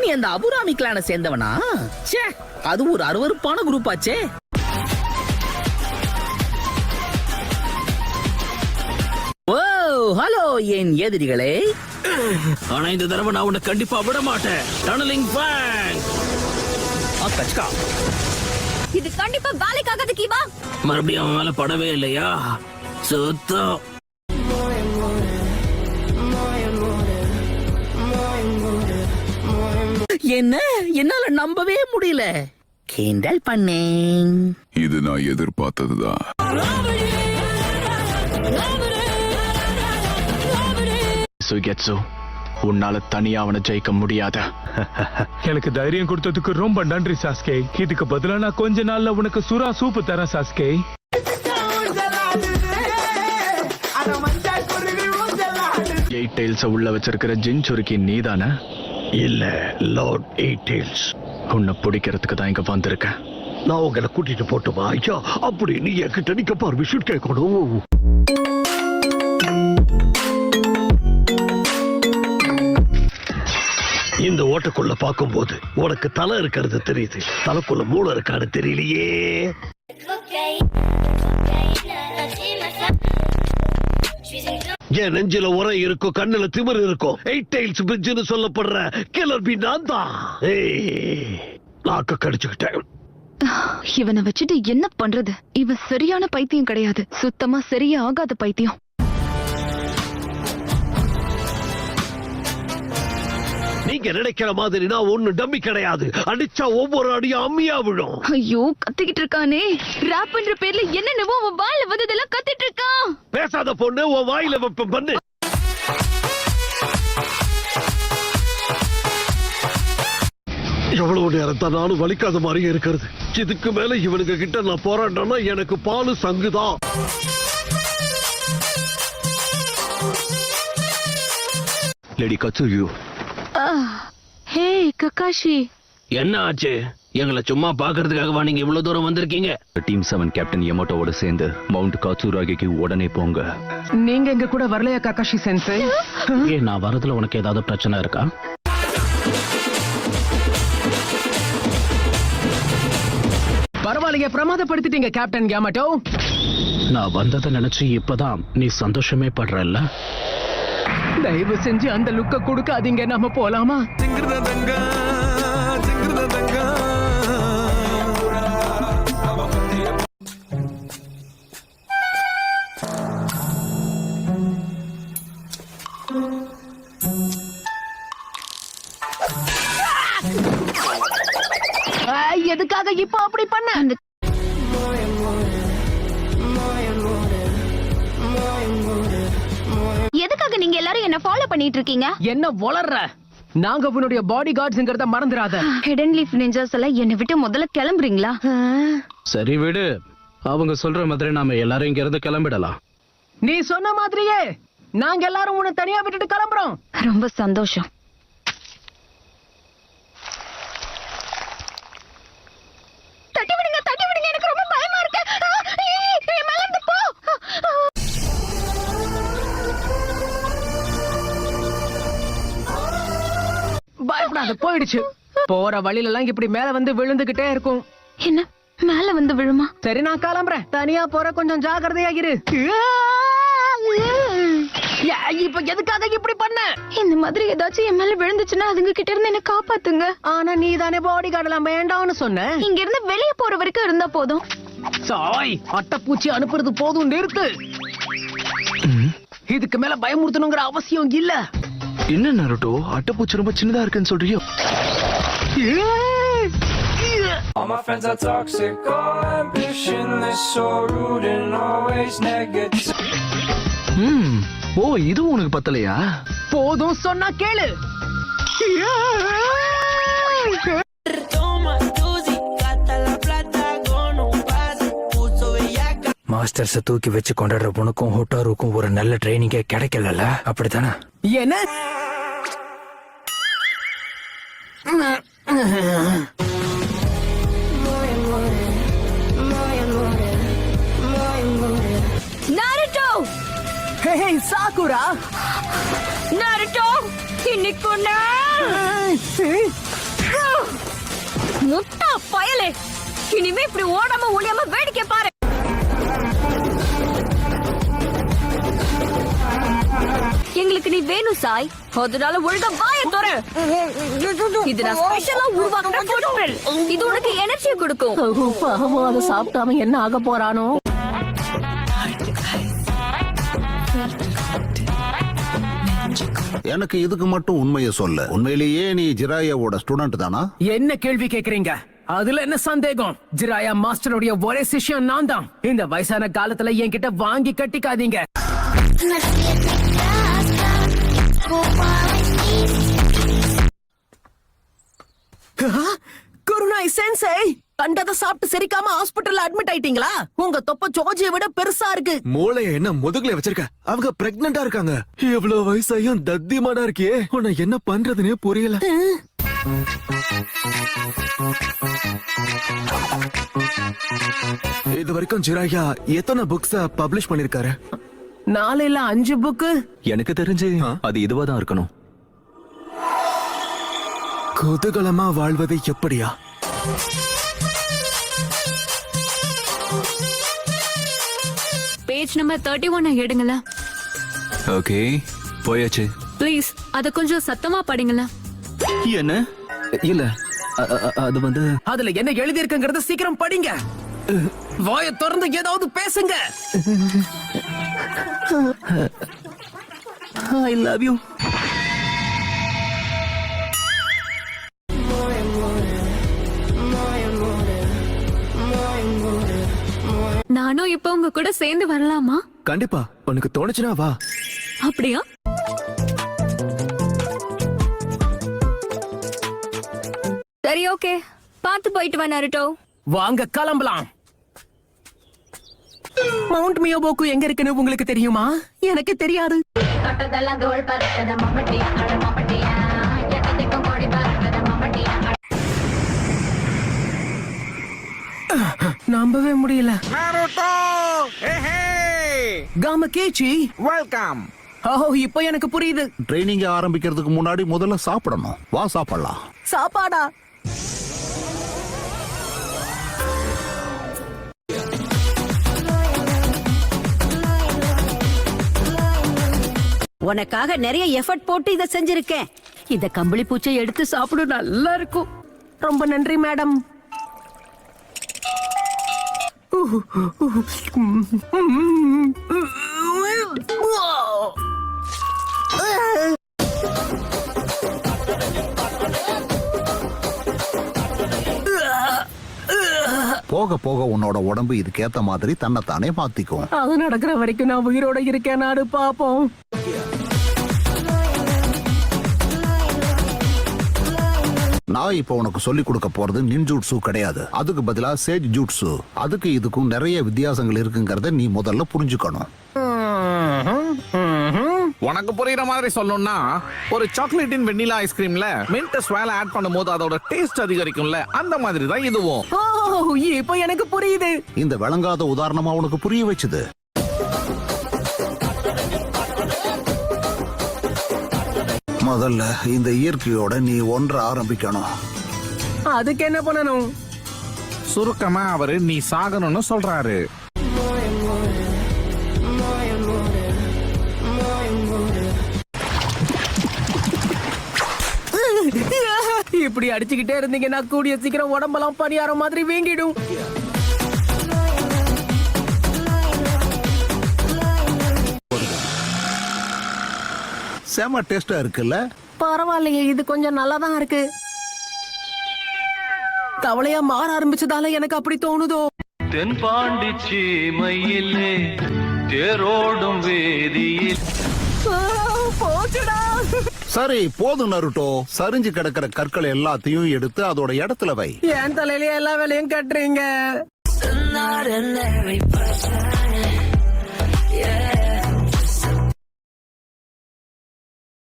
நீ அந்த அபுராமி கிளான சேர்ந்தவனா? ச்சே, அது ஒரு அருவருப்பான குரூப் ஆச்சே. ஓ ஹலோ என் எதிரிகளே. ஆனா இந்த தடவை நான் உன்னை கண்டிப்பா விட மாட்டேன். Tunneling fang. கச்கா. இது கண்டிப்பா வேலைக்காகாது கீவா. மறுபடியும் அவன் மேல படவே இல்லையா? சுத்தம். என்ன என்னால நம்பவே முடியல. கிண்டல் பண்ணேன். இது நான் எதிர்பார்த்ததுதான். சுகெட்சு, உன்னால தனியா அவனை ஜெயிக்க முடியாத. எனக்கு தைரியம் கொடுத்ததுக்கு ரொம்ப நன்றி சாஸ்கே. இதுக்கு பதிலா நான் கொஞ்ச நாள்ல உனக்கு சுறா சூப்பு தரேன் சாஸ்கே. எயிட் டெயில்ஸ் உள்ள வச்சிருக்கிற ஜின்சுருக்கி நீதானே? இல்ல, லார்ட் எயிட் டெயில்ஸ். உன்னை பிடிக்கிறதுக்கு தான் இங்க வந்திருக்கேன். நான் உங்களை கூட்டிட்டு போட்டுமா? ஐயா, அப்படி நீ என்கிட்ட நிக்க பர்மிஷன் கேட்கணும். இந்த ஓட்டக்குள்ள பாக்கும்போது உனக்கு தலை இருக்கிறது தெரியுது, தலைக்குள்ள மூளை இருக்கான்னு தெரியலையே. என் நெஞ்சில உரம் இருக்கும், கண்ணுல திமிர் இருக்கும். எயிட் டெயில்ஸ் பிரிட்ஜ்னு சொல்லப்படுற கில்லர் பி நான் தான். நாக்க கடிச்சுக்கிட்டேன். இவனை வச்சுட்டு என்ன பண்றது? இவன் சரியான பைத்தியம் கிடையாது, சுத்தமா சரியா ஆகாத பைத்தியம். நீங்க நினைக்கிற மாதிரி நான் ஒண்ணு டம்மி கிடையாது. அடிச்சா ஒவ்வொரு அடியும் அம்மியா விழும். ஐயோ, கத்திக்கிட்டு இருக்கானே. ராப் பண்ற பேர்ல என்னென்னவோ அவன் வாயில வந்ததெல்லாம் கத்திட்டு இருக்கான். பேசாத பொண்ணு, உன் வாயில வெப்பம் பண்ணு. எவ்வளவு நேரம் தான் நானும் வலிக்காத மாதிரியே இருக்கிறது. இதுக்கு மேல இவனுக்கு கிட்ட நான் போராட்டம்னா எனக்கு பாலு சங்குதான். லேடி கட்சுயூ. ஹே ககாஷி, என்ன ஆச்சு? எங்களை சும்மா பாக்குறதுக்காகவா நீங்க இவ்வளவு தூரம் வந்திருக்கீங்க? டீம் 7 கேப்டன் யமோட்டோவோட சேர்ந்து மவுண்ட் காட்சுராகிக்கு உடனே போங்க. நீங்க எங்க கூட வரலையா ககாஷி சென்சை? நான் வரதுல உனக்கு ஏதாவது பிரச்சனை இருக்கா? பரவாயில்லையே, பிரமாதப்படுத்திட்டீங்க கேப்டன் யமோட்டோ. நான் வந்ததை நினைச்சு இப்பதான் நீ சந்தோஷமே படுறல்ல? தயவு செஞ்சு அந்த லுக்க கொடுக்காதீங்க, நம்ம போலாமா? எதுக்காக இப்ப அப்படி பண்ண? எதுக்காக நீங்க எல்லாரும் என்ன ஃபாலோ பண்ணிட்டு இருக்கீங்க? என்ன வளர்ற? நாங்க உன்னுடைய பாடி கார்ட்ஸ்ங்கறத மறந்துடாத. ஹிடன் லீஃப் நிஞ்சாஸ் எல்லாம் என்னை விட்டு முதல்ல கிளம்புறீங்களா? சரி விடு, அவங்க சொல்ற மாதிரி நாம எல்லாரும் இங்க இருந்து கிளம்பிடலாம். நீ சொன்ன மாதிரியே நாங்க எல்லாரும் உன்னை தனியா விட்டுட்டு கிளம்புறோம். ரொம்ப சந்தோஷம். தட்டி விடுங்க, தட்டி விடுங்க, எனக்கு ரொம்ப பயமா இருக்கு. மேலந்து போ. பயப்படாத, போயிடுச்சு. போற வழியில எல்லாம் இப்படி மேல வந்து விழுந்துகிட்டே இருக்கும். என்ன மேல வந்து விழுமா? சரி, நான் கிளம்புறேன். தனியா போற, கொஞ்சம் ஜாக்கிரதையா இரு. இப்ப எதுக்காக இப்படி பண்ண? இந்த மாதிரி ஏதாச்சும் என் மேல விழுந்துச்சுன்னா அதுங்க கிட்ட இருந்து என்ன காப்பாத்துங்க. ஆனா நீ தானே பாடி கார்டெல்லாம் வேண்டாம்னு சொன்ன. இங்க இருந்து வெளியே போற வரைக்கும் இருந்தா போதும். சாய், அட்டைப்பூச்சி அனுப்புறது போதும், நிறுத்து. இதுக்கு மேல பயமுறுத்தணுங்கிற அவசியம் இல்ல. என்ன நருட்டோ, அட்டைப்பூச்சி ரொம்ப சின்னதா இருக்குன்னு சொல்றியோ? All my friends are toxic, all ambitionless, so rude and always negative. ஓ, இதுவும் உனக்கு பத்தலையா? போதும் சொன்னா கேளு. மாஸ்டர்ஸ தூக்கி வச்சு கொண்டாடுற உனக்கும் ஹோட்டாருக்கும் ஒரு நல்ல ட்ரைனிங்கே கிடைக்கல, அப்படித்தானே? என்ன? நாருட்டோ! ஹே சாகுரா! நாருட்டோ! இன்னைக்கு முட்டா பயலே, இனிமே இப்படி ஓடாம ஒளியாம வேடிக்கை பாரு. எங்களுக்கு நீ வேணும் சாய், அதனால ஒழுங்கா வாய தோற. இது நான் ஸ்பெஷலா உருவாக்குற ஃபுட். இது உனக்கு எனர்ஜி கொடுக்கும். பாவம், அதை சாப்பிட்டு அவன் என்ன ஆக போறானோ? எனக்கு இதுக்கு மட்டும் உண்மையை சொல்ல, உண்மையிலேயே நீ ஜிராயாவோட ஸ்டூடெண்ட் தானா? என்ன கேள்வி கேக்குறீங்க? அதுல என்ன சந்தேகம்? ஜிராயா மாஸ்டருடைய ஒரே சிஷ்யம் நான் தான். இந்த வயசான காலத்துல என்கிட்ட வாங்கி கட்டிக்காதீங்க. குருநாய் சென்சை, கண்டதை சாப்பிட்டு சரிக்காம ஹாஸ்பிடல்ல அட்மிட் ஆயிட்டீங்களா? உங்க தொப்ப ஜோஜியை விட பெருசா இருக்கு. மூளைய என்ன முதுகுல வச்சிருக்க? அவங்க பிரெக்னண்டா இருக்காங்க. எவ்வளவு வயசாயும் தத்தியமாடா இருக்கியே. உன்னை என்ன பண்றதுனே புரியல. இது வரைக்கும் ஜிராயா எத்தனை புக்ஸ் பப்ளிஷ் பண்ணிருக்காரு? 4 இல்ல 5 புக்கு. எனக்கு தெரிஞ்சு அது இதுவா தான் இருக்கணும். குதூகலமா வாழ்வது எப்படியா? Page number 31 எடுங்களா. ஓகே, போயாச்சு. ப்ளீஸ் அத கொஞ்சம் சத்தமா படிங்களா. என்ன? இல்ல, அது வந்து அதுல என்ன எழுதி இருக்குங்கறத சீக்கிரம் படிங்க. வாயை திறந்து ஏதாவது பேசுங்க. I love you. நானும் இப்ப உங்க கூட சேர்ந்து வரலாமா? கண்டிப்பா, உனக்கு தோணுச்சுனா வா. அப்படியா? சரி, ஓகே. பார்த்து போயிட்டு வா நருட்டோ. வாங்க கிளம்பலாம். மவுண்ட் மியோபோக்கு எங்க இருக்குன்னு உங்களுக்கு தெரியுமா? எனக்கு தெரியாது. நம்பவே முடியல. காமகேச்சி, வெல்கம். இப்போ எனக்கு புரியுது. ட்ரைனிங் ஆரம்பிக்கிறதுக்கு முன்னாடி முதல்ல சாப்பிடணும். வா சாப்பிடலாம். சாப்பாடா? உனக்காக நிறைய எஃபர்ட் போட்டு இத செஞ்சிருக்கேன். இத கம்பளி பூச்சை எடுத்து சாப்பிடு, நல்லா இருக்கும். ரொம்ப நன்றி மேடம். போக போக உன்னோட உடம்பு இதுக்கேத்த மாதிரி தன்னைத்தானே மாத்திக்கும். அது நடக்கிற வரைக்கும் நான் உயிரோட இருக்கேன். நாடு பாப்போம். நான் இப்ப உனக்கு சொல்லி கொடுக்க போறது நின்ஜூட்சு கிடையாது. அதுக்கு பதிலா சேஜ் ஜூட்சு. அதுக்கு இதுக்கும் நிறைய வித்தியாசங்கள் இருக்குங்கறத நீ முதல்ல புரிஞ்சுக்கணும். உனக்கு புரியுற மாதிரி சொல்லணும்னா, ஒரு சாக்லேட்டின் வெண்ணிலா ஐஸ்கிரீம்ல மின்ட் ஸ்வால ஆட் பண்ணும்போது அதோட டேஸ்ட் அதிகரிக்கும்ல, அந்த மாதிரி தான் இதுவும். இப்போ எனக்கு புரியுது. இந்த விளங்காத உதாரணமா உனக்கு புரிய வச்சது. முதல்ல இந்த இயற்கையோட நீ ஒன்ற ஆரம்பிக்கணும். அதுக்கு என்ன பண்ணணும்? சுருக்கமா அவரு நீ சாகணும்னு சொல்றாரு. இப்படி அடிச்சுக்கிட்டே இருந்தீங்கன்னா கூடிய சீக்கிரம் உடம்பெல்லாம் பணியாரம் மாதிரி வீங்கிடும். செம டேஸ்டா இருக்குல்ல? பரவாயில்லையே, இது கொஞ்சம் நல்லாதான் இருக்கு. தவளையா மாற ஆரம்பிச்சதால எனக்கு அப்படி தோணுதோ. தென்பாண்டி சீமையிலே தேரோடும் வேதியில். போச்சுடா. சரி போதும் நருட்டோ. சரிஞ்சு கிடக்கிற கற்களை எல்லாத்தையும் எடுத்து அதோட இடத்துல வை. என் தலையில எல்லா வேலையும் கட்டுறீங்க.